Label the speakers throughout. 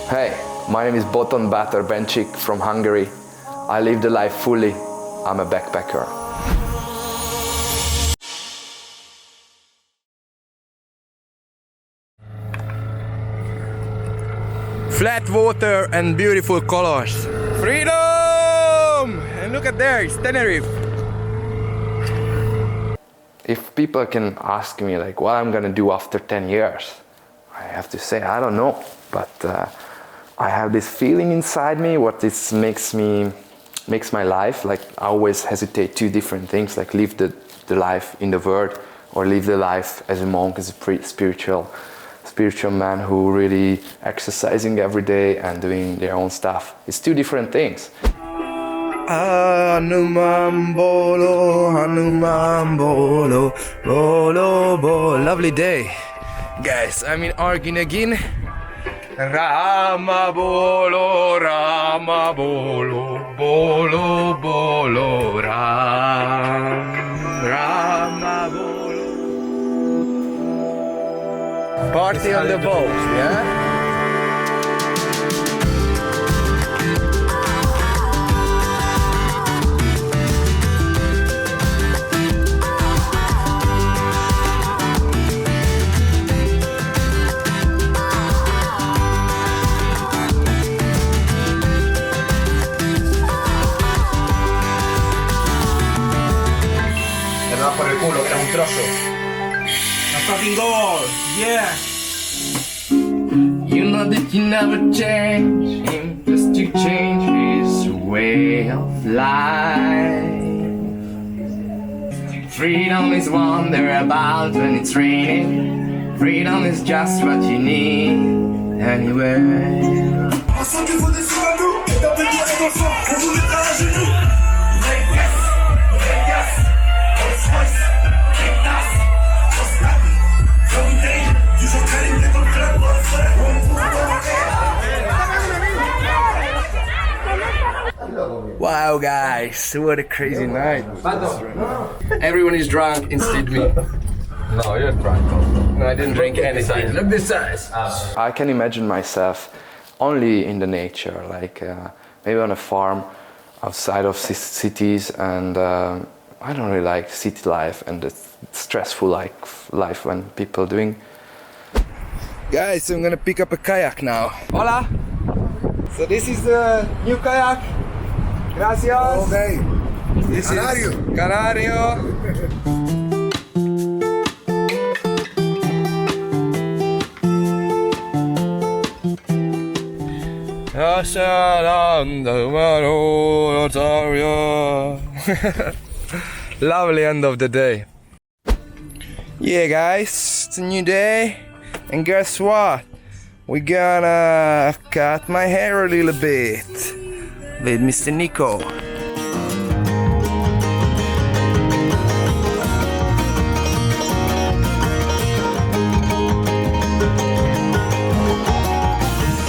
Speaker 1: Hey, my name is Bator from Hungary. I live the life fully. I'm a backpacker. Flat water and beautiful colors. Freedom! And look at there, it's Tenerife. If people can ask me like what I'm gonna do after 10 years, I have to say I don't know, but I have this feeling inside me what this makes my life. Like I always hesitate two different things, like live the life in the world or live the life as a monk, as a spiritual man who really exercising every day and doing their own stuff. It's two different things. Hanuman bolo, bolo, bolo. Lovely day. Guys, I'm in Argin again. Rama bolo, bolo, bolo, Rama bolo. Party on the boat, yeah?
Speaker 2: Por el culo, que era un trozo. A fucking goal, yeah.
Speaker 1: You know that you never change him, just to change his way of life. Freedom is wonder about when it's raining. Freedom is just what you need anyway. Wow guys, what a crazy night. Everyone is drunk, instead me.
Speaker 3: No, you're drunk.
Speaker 1: No, I didn't drink anything.
Speaker 3: Look this size.
Speaker 1: I can imagine myself only in the nature, like maybe on a farm outside of cities, and I don't really like city life and the stressful life when people doing. Guys, I'm gonna pick up a kayak now. Hola! So this is the new kayak. Gracias.
Speaker 2: Okay.
Speaker 1: This is Canario. Lovely end of the day. Yeah guys, it's a new day, and guess what? We're gonna cut my hair a little bit with Mr. Nico.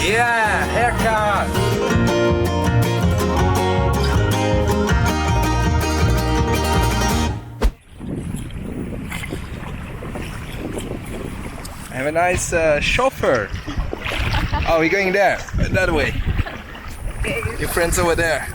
Speaker 1: Yeah, haircut! I have a nice chauffeur. Oh, we're going there, that way. Your friend's over there.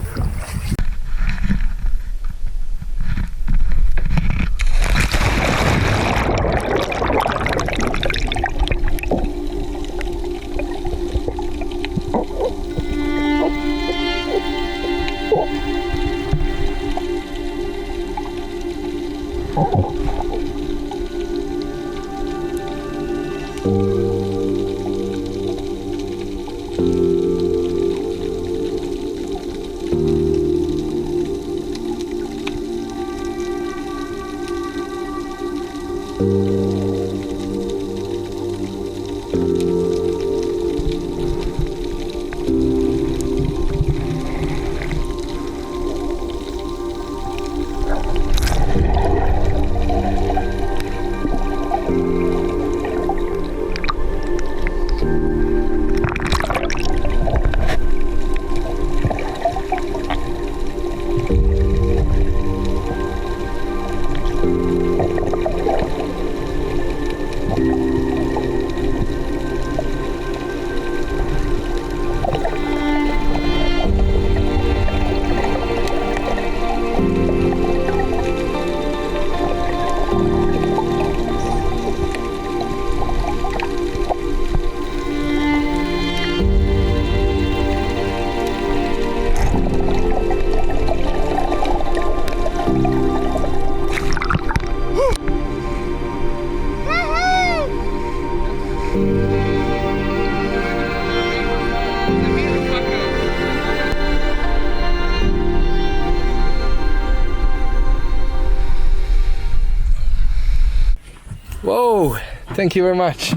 Speaker 1: Whoa, thank you very much.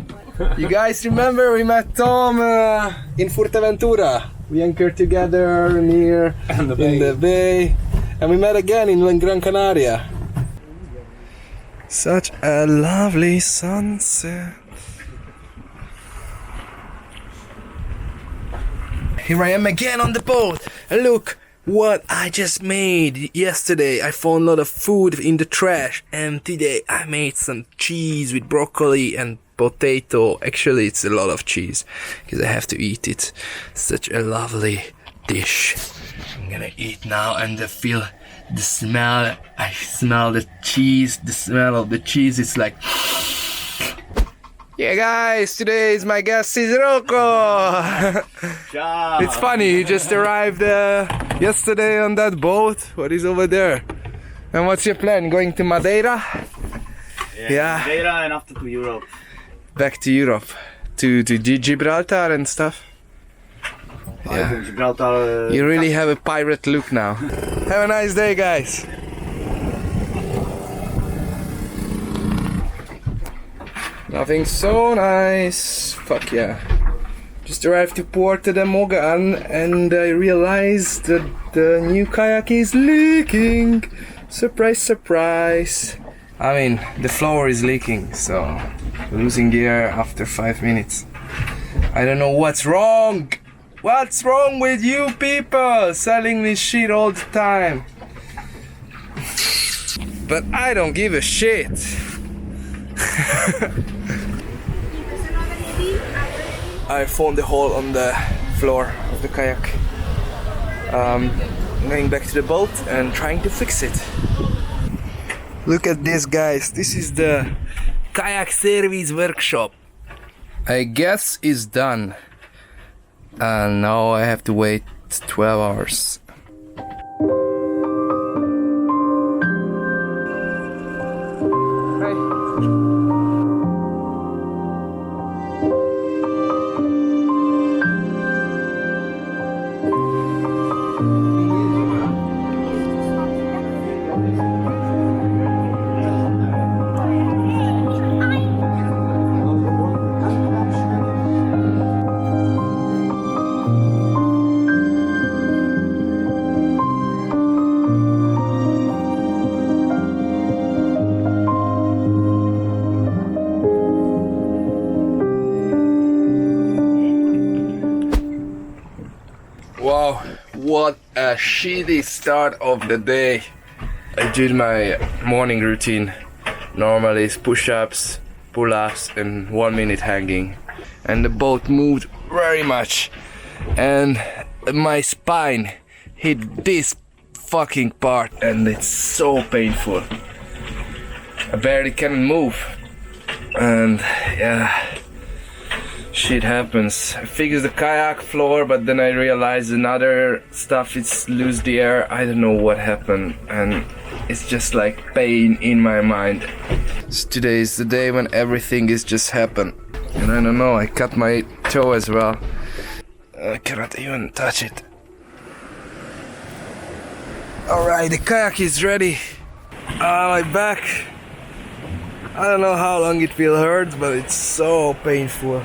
Speaker 1: You guys remember we met Tom in Fuerteventura? We anchored together near in the bay. And we met again in Gran Canaria. Such a lovely sunset. Here I am again on the boat. And look what I just made. Yesterday I found a lot of food in the trash. And today I made some cheese with broccoli and potato. Actually it's a lot of cheese because I have to eat it. Such a lovely dish. I'm gonna eat now and I feel the smell. I smell the cheese. The smell of the cheese is like... Yeah guys, today's my guest is Rocco. It's funny, he just arrived yesterday on that boat. What is over there? And what's your plan? Going to Madeira? Yeah.
Speaker 2: Madeira and after to Europe.
Speaker 1: Back to Europe. To Gibraltar and stuff? Yeah.
Speaker 2: Gibraltar,
Speaker 1: You really have a pirate look now. Have a nice day guys. Nothing so nice. Fuck yeah. Just arrived to Puerto de Mogan and I realized that the new kayak is leaking. Surprise, surprise. I mean, the floor is leaking, so losing gear after 5 minutes. I don't know what's wrong. What's wrong with you people selling this shit all the time? But I don't give a shit. I found the hole on the floor of the kayak. Going back to the boat and trying to fix it. Look at this guys, this is the kayak service workshop. I guess it's done. And now I have to wait 12 hours. Wow, what a shitty start of the day. I did my morning routine. Normally it's push-ups, pull-ups and 1 minute hanging. And the boat moved very much. And my spine hit this fucking part and it's so painful. I barely can move. And yeah. Shit happens. I fixed the kayak floor, but then I realized another stuff is lose the air. I don't know what happened, and it's just like pain in my mind. So today is the day when everything is just happened. And I don't know, I cut my toe as well. I cannot even touch it. Alright, the kayak is ready. My back. I don't know how long it will hurt, but it's so painful.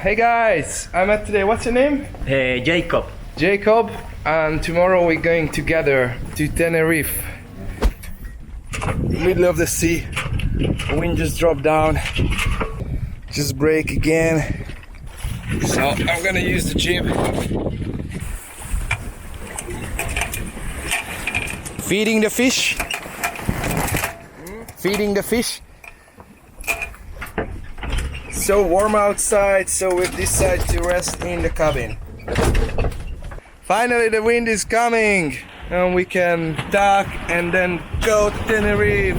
Speaker 1: Hey guys, I met today, what's your name?
Speaker 2: Jacob.
Speaker 1: Jacob, and tomorrow we're going together to Tenerife. Middle of the sea, the wind just dropped down, just break again. So I'm gonna use the jib. Feeding the fish. Feeding the fish. So warm outside, so we decide to rest in the cabin. Finally the wind is coming. and we can dock and then go to Tenerife.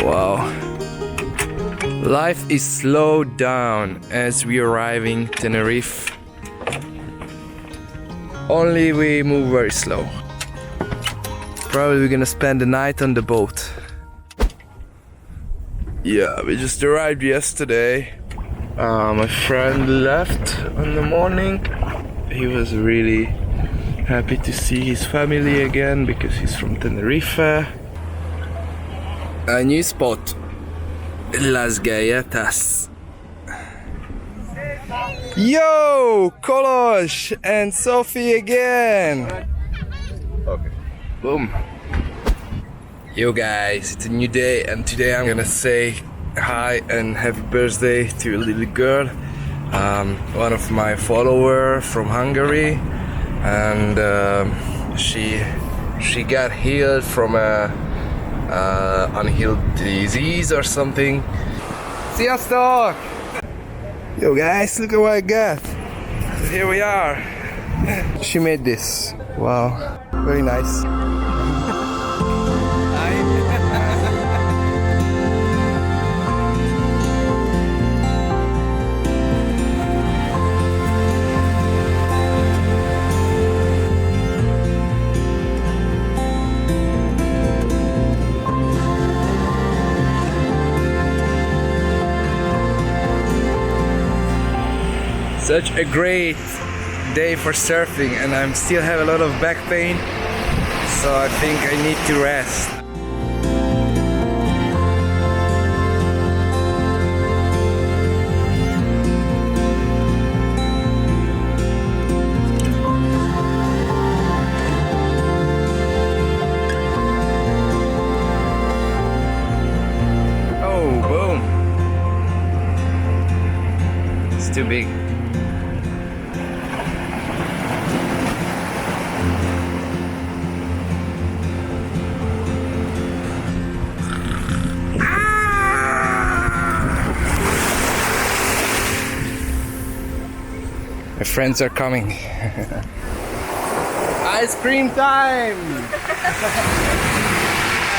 Speaker 1: Wow. Life is slowed down as we arriving Tenerife. Only we move very slow. Probably we're gonna spend the night on the boat. Yeah, we just arrived yesterday. My friend left in the morning. He was really happy to see his family again because he's from Tenerife. A new spot, Las Galletas. Yo, Kolosh and Sophie again. Okay. Boom. Yo guys, it's a new day and today I'm gonna say hi and happy birthday to a little girl. One of my followers from Hungary, and she got healed from a unhealed disease or something. Sziasztok! Yo guys, look at what I got. So here we are. She made this. Wow, very nice. Such a great day for surfing, and I still have a lot of back pain, so I think I need to rest. Oh, boom. It's too big. My friends are coming. Ice cream time!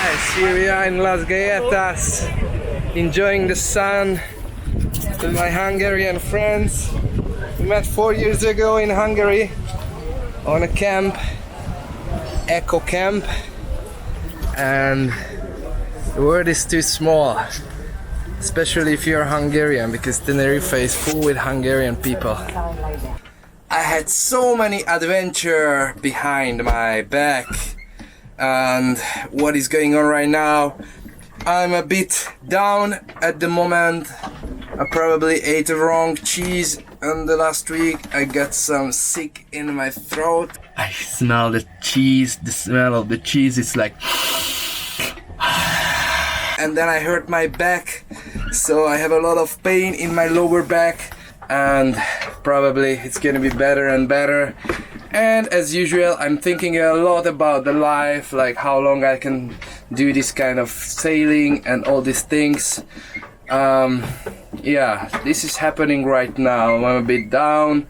Speaker 1: Yes, here we are in Las Galletas, enjoying the sun with my Hungarian friends. We met 4 years ago in Hungary on a camp, eco camp, and the world is too small, especially if you're Hungarian, because Tenerife is full with Hungarian people. I had so many adventures behind my back, and what is going on right now, I'm a bit down at the moment. I probably ate the wrong cheese, and the last week I got some sick in my throat. I smell the cheese, the smell of the cheese is like... And then I hurt my back, so I have a lot of pain in my lower back, and probably it's gonna be better and better. And as usual, I'm thinking a lot about the life, like how long I can do this kind of sailing and all these things. Yeah, this is happening right now. I'm a bit down,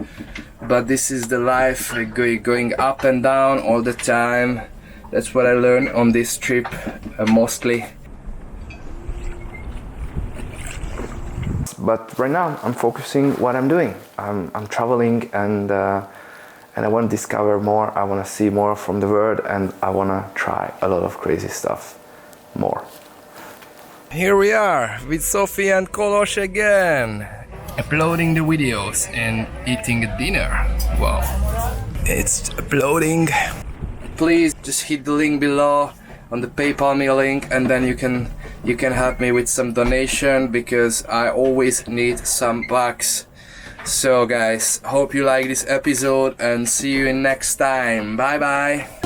Speaker 1: but this is the life, going up and down all the time. That's what I learned on this trip, mostly. But right now I'm focusing what I'm doing. I'm traveling, and I want to discover more. I want to see more from the world, and I want to try a lot of crazy stuff more. Here we are with Sophie and Kolosh again, uploading the videos and eating dinner. Wow, it's uploading. Please just hit the link below on the PayPal me link, and then you can help me with some donation, because I always need some bucks. So guys, hope you like this episode, and see you in next time. Bye bye.